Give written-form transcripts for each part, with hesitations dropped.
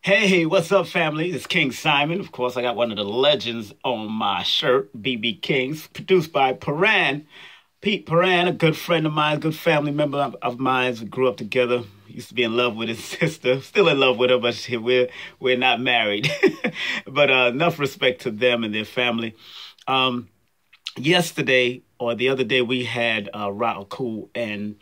Hey, what's up, family? It's King Simon. Of course, I got one of the legends on my shirt, BB Kings, produced by Paran. Pete Paran, a good friend of mine, good family member of mine. We grew up together. Used to be in love with his sister. Still in love with her, but we're not married. But enough respect to them and their family. Um, Yesterday or the other day, we had Raul, and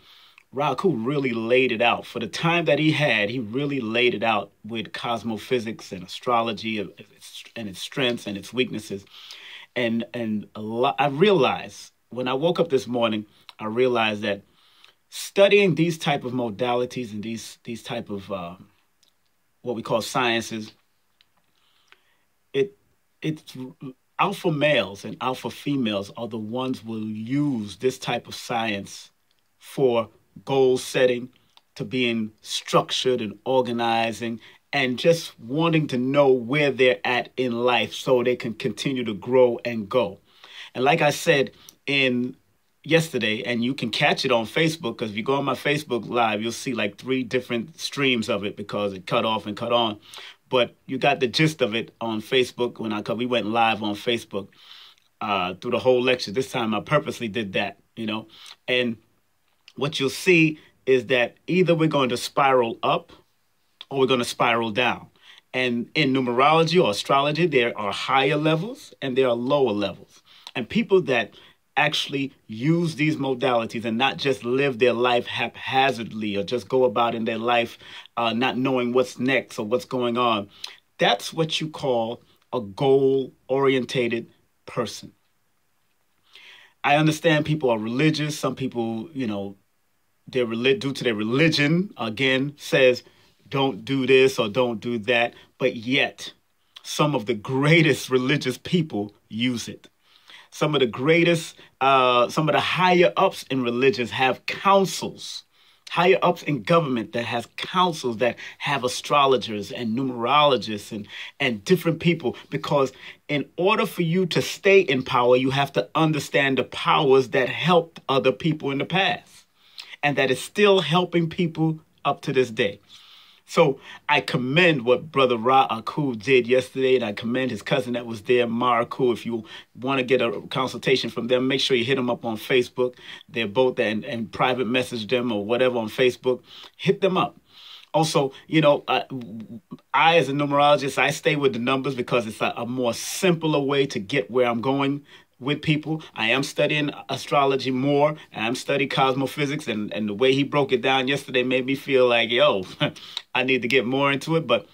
Raku really laid it out. For the time that he had, he really laid it out with cosmophysics and astrology and its strengths and its weaknesses. And a lot, I realized when I woke up this morning, I realized that studying these type of modalities and these type of what we call sciences, it it's alpha males and alpha females are the ones will use this type of science for goal setting, to being structured and organizing, and just wanting to know where they're at in life so they can continue to grow and go. And like I said in yesterday, and you can catch it on Facebook, because if you go on my Facebook Live, you'll see like three different streams of it because it cut off and cut on. But you got the gist of it on Facebook cause we went live on Facebook through the whole lecture. This time I purposely did that. And what you'll see is that either we're going to spiral up or we're going to spiral down. And in numerology or astrology, there are higher levels and there are lower levels. And people that actually use these modalities and not just live their life haphazardly or just go about in their life not knowing what's next or what's going on, that's what you call a goal-orientated person. I understand people are religious. Some people, due to their religion, again, says don't do this or don't do that. But yet, some of the greatest religious people use it. Some of the greatest, some of the higher ups in religions have councils, higher ups in government that has councils that have astrologers and numerologists and different people. Because in order for you to stay in power, you have to understand the powers that helped other people in the past and that is still helping people up to this day. So I commend what Brother Ra Aku did yesterday, and I commend his cousin that was there, Mar Aku. If you want to get a consultation from them, make sure you hit them up on Facebook. They're both there, and private message them or whatever on Facebook. Hit them up. Also, I as a numerologist, I stay with the numbers because it's a more simpler way to get where I'm going with people. I am studying astrology more, and I'm studying cosmophysics, and the way he broke it down yesterday made me feel like, yo, I need to get more into it, but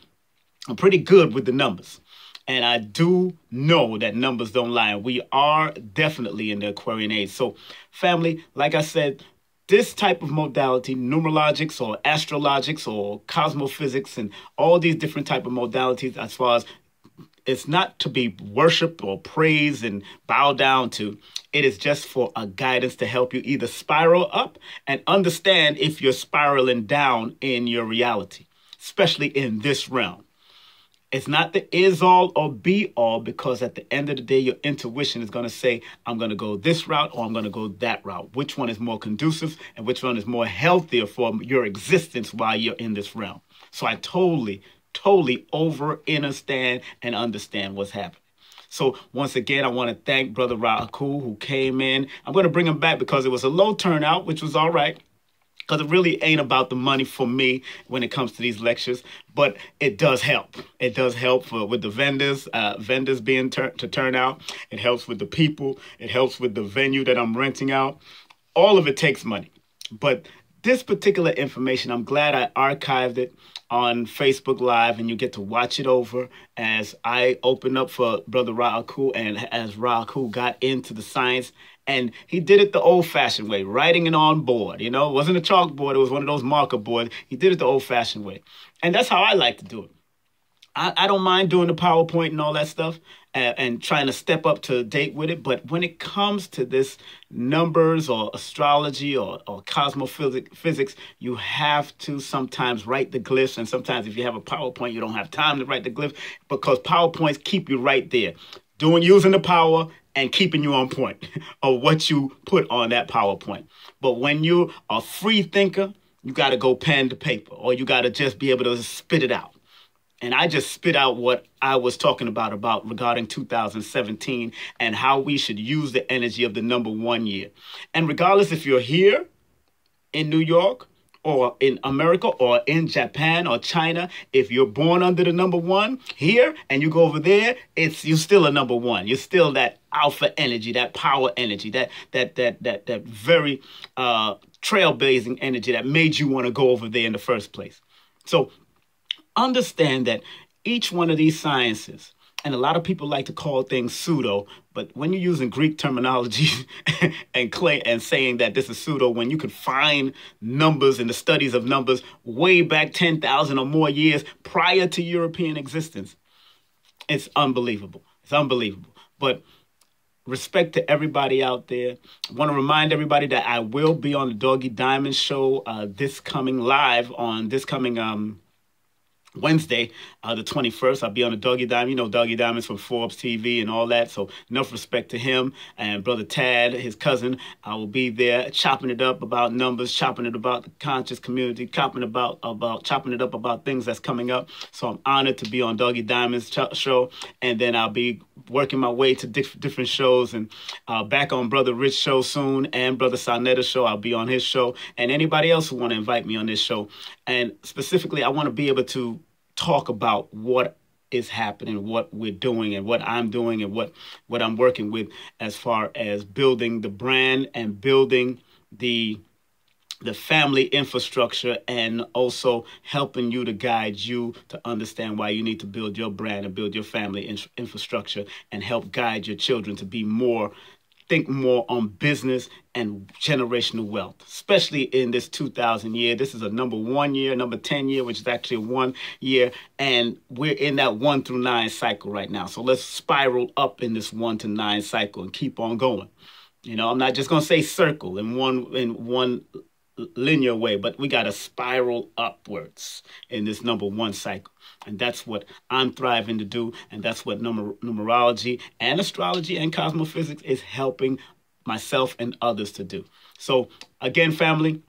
I'm pretty good with the numbers. And I do know that numbers don't lie, and we are definitely in the Aquarian age. So, family, like I said, this type of modality, numerologics or astrologics or cosmophysics and all these different type of modalities, as far as it's not to be worshiped or praised and bow down to. It is just for a guidance to help you either spiral up and understand if you're spiraling down in your reality, especially in this realm. It's not the is all or be all, because at the end of the day, your intuition is going to say, I'm going to go this route or I'm going to go that route. Which one is more conducive and which one is more healthier for your existence while you're in this realm? So I totally over understand and understand what's happening. So once again, I want to thank Brother Raku who came in. I'm going to bring him back because it was a low turnout, which was all right, because it really ain't about the money for me when it comes to these lectures, but it does help. It does help with the vendors being to turn out. It helps with the people. It helps with the venue that I'm renting out. All of it takes money. But this particular information, I'm glad I archived it on Facebook Live, and you get to watch it over as I open up for Brother Raku, and as Raku got into the science, and he did it the old-fashioned way, writing it on board. It wasn't a chalkboard, it was one of those marker boards. He did it the old-fashioned way, and that's how I like to do it. I don't mind doing the PowerPoint and all that stuff and trying to step up to date with it. But when it comes to this numbers or astrology or cosmophysics, you have to sometimes write the glyphs. And sometimes if you have a PowerPoint, you don't have time to write the glyphs because PowerPoints keep you right there, using the power and keeping you on point of what you put on that PowerPoint. But when you're a free thinker, you got to go pen to paper, or you got to just be able to spit it out. And I just spit out what I was talking about regarding 2017 and how we should use the energy of the number 1 year. And regardless if you're here in New York or in America or in Japan or China, if you're born under the number 1 here and you go over there, you're still a number 1. You're still that alpha energy, that power energy, that very trailblazing energy that made you want to go over there in the first place. So understand that each one of these sciences, and a lot of people like to call things pseudo, but when you're using Greek terminology and saying that this is pseudo, when you can find numbers and the studies of numbers way back 10,000 or more years prior to European existence, it's unbelievable. It's unbelievable. But respect to everybody out there. I want to remind everybody that I will be on the Doggy Diamond show this coming Wednesday, the 21st. I'll be on the Doggy Diamond. You know Doggy Diamond's from Forbes TV and all that. So enough respect to him and Brother Tad, his cousin. I will be there chopping it up about numbers, chopping it about the conscious community, chopping it up about things that's coming up. So I'm honored to be on Doggy Diamond's show. And then I'll be working my way to different shows and back on Brother Rich show soon and Brother Sanetta's show. I'll be on his show and anybody else who want to invite me on this show. And specifically, I want to be able to talk about what is happening, what we're doing and what I'm doing and what I'm working with as far as building the brand and building the family infrastructure and also helping you to guide you to understand why you need to build your brand and build your family infrastructure and help guide your children to think more on business and generational wealth, especially in this 2000 year. This is a number 1 year, number 10 year, which is actually a 1 year. And we're in that 1 through 9 cycle right now. So let's spiral up in this 1 to 9 cycle and keep on going. You know, I'm not just going to say circle in one linear way, but we got to spiral upwards in this number 1 cycle. And that's what I'm thriving to do. And that's what numerology and astrology and cosmophysics is helping myself and others to do. So again, family,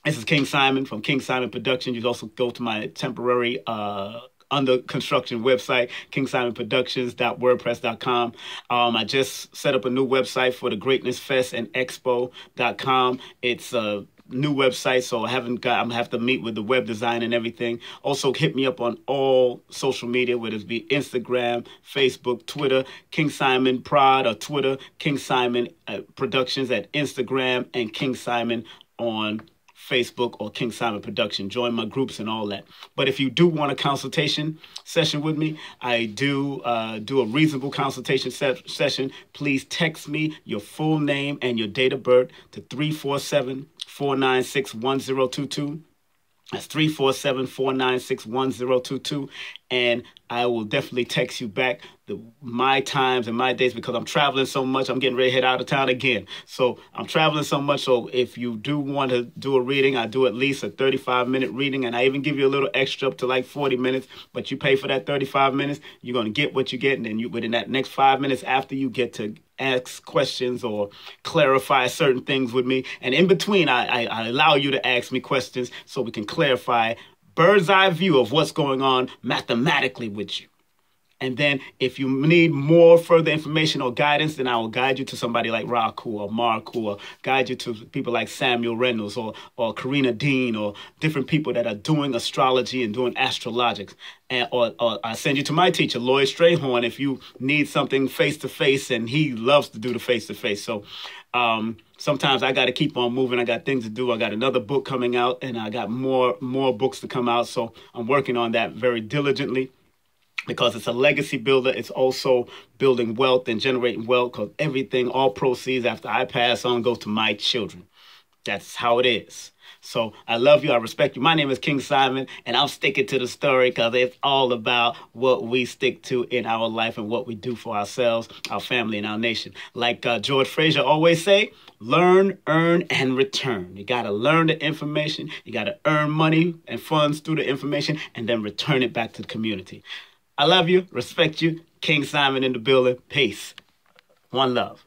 this is King Simon from King Simon Productions. You can also go to my temporary under construction website, kingsimonproductions.wordpress.com. I just set up a new website for the Greatness Fest and Expo.com. It's a new website, so I'm gonna have to meet with the web design and everything. Also hit me up on all social media, whether it be Instagram, Facebook, Twitter, King Simon Prod or Twitter, King Simon Productions at Instagram, and King Simon on Facebook or King Simon Production. Join my groups and all that. But if you do want a consultation session with me, I do do a reasonable consultation session. Please text me your full name and your date of birth to 347-496-1022. That's 347-496-1022. And I will definitely text you back my times and my days because I'm traveling so much. I'm getting ready to head out of town again. So I'm traveling so much. So if you do want to do a reading, I do at least a 35-minute reading. And I even give you a little extra up to like 40 minutes. But you pay for that 35 minutes. You're going to get what you get. And then within that next 5 minutes after, you get to ask questions or clarify certain things with me. And in between, I allow you to ask me questions so we can clarify bird's eye view of what's going on mathematically with you. And then if you need more further information or guidance, then I will guide you to somebody like Raku or Marku, or guide you to people like Samuel Reynolds or Karina Dean, or different people that are doing astrology and doing astrologics. Or I send you to my teacher, Lloyd Strayhorn, if you need something face-to-face, and he loves to do the face-to-face. So sometimes I got to keep on moving. I got things to do. I got another book coming out, and I got more books to come out. So I'm working on that very diligently, because it's a legacy builder. It's also building wealth and generating wealth, because everything, all proceeds after I pass on, go to my children. That's how it is. So I love you. I respect you. My name is King Simon, and I'm sticking to the story because it's all about what we stick to in our life and what we do for ourselves, our family, and our nation. Like George Fraser always say, learn, earn, and return. You got to learn the information. You got to earn money and funds through the information, and then return it back to the community. I love you, respect you. King Simon in the building. Peace. One love.